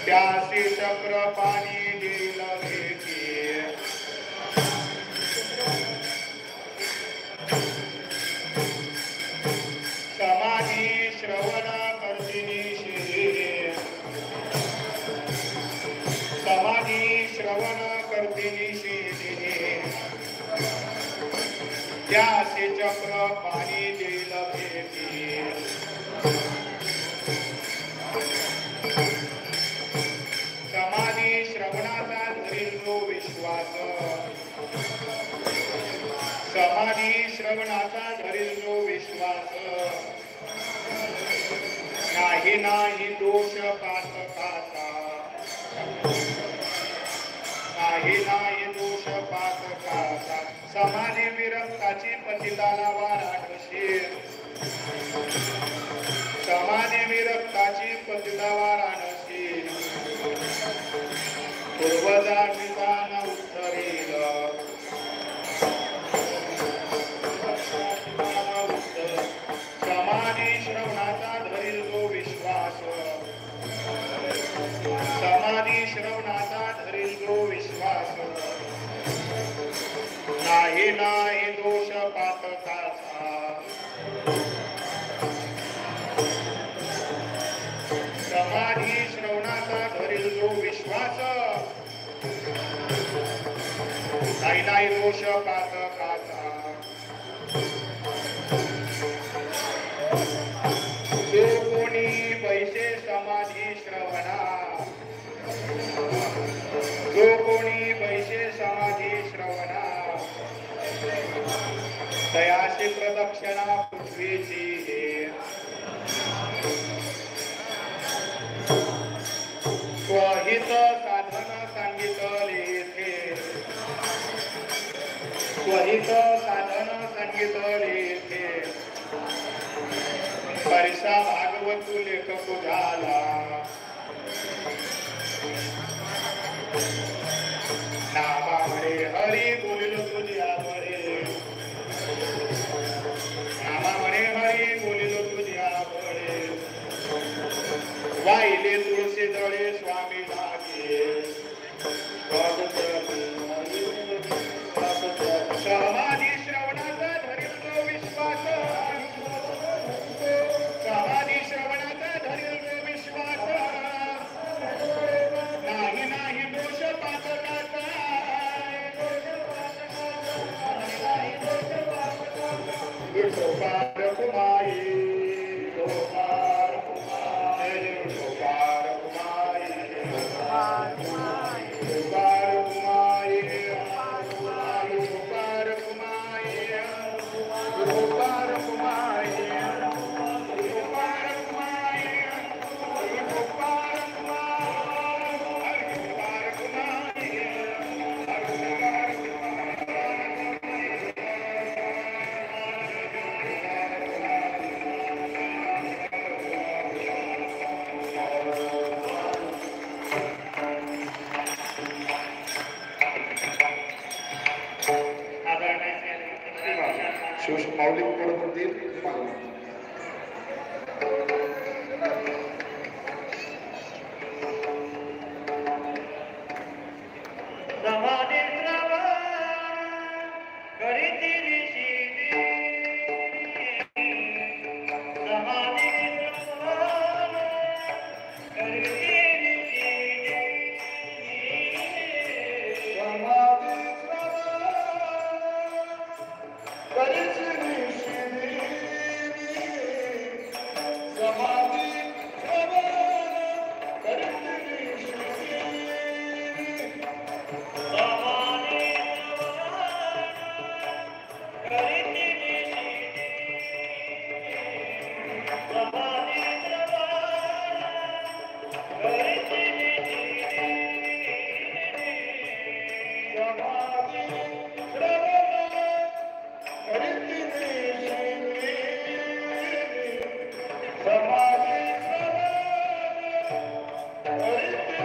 त्यासी चक्र पाणी देईल भेटी समाधी श्रवण करतिनी शिरी समाधी श्रवण करतिनी शिरी त्यासी चक्र पाणी देईल भेटी समाधी श्रवणाचा धरील जो विश्वास समाधी श्रवणाचा धरील जो विश्वास नाही नाही दोष पातकाचा नाही नाही दोष पातकाचा समाधी विरक्ताची पतिताला वाराणसी समाधी विरक्ताची पतिता वाराणसी पूर्वजा विधान उत्तरेल समाधी श्रवणाचा धरील जो विश्वास समाधी श्रवणाचा धरील जो विश्वास नाही नाही दोष पातकाचा समाधी श्रवणाचा धरील जो विश्वास नाही नाही दोष पातकाचा जो कोणी पैसे समाधी श्रवणा जो कोणी पैसे समाधी श्रवणा तयाशी प्रदक्षिणा पृथ्वीची स्वहित साधन सांगितले येथे स्वहित साधन सांगितले येथे परिसा भागवत लेखक झाला नामामुळे हरी बोलिलो तुझ्या बरे नामामुळे हरी बोलिलो तुझ्या बरे वाहिले तुळशी जळे स्वामी लागे समाधी श्रवणाचा धरील जो विश्वास समाधी श्रवणाचा धरील जो विश्वास नाही नाही दोष पातकाचा विठोबार कुमाई विठोबार कुमाई विठोबार कुमाई विठोबार कुमाई विठोबार कुमाई विठोबार कुमाई माऊली कडे Hare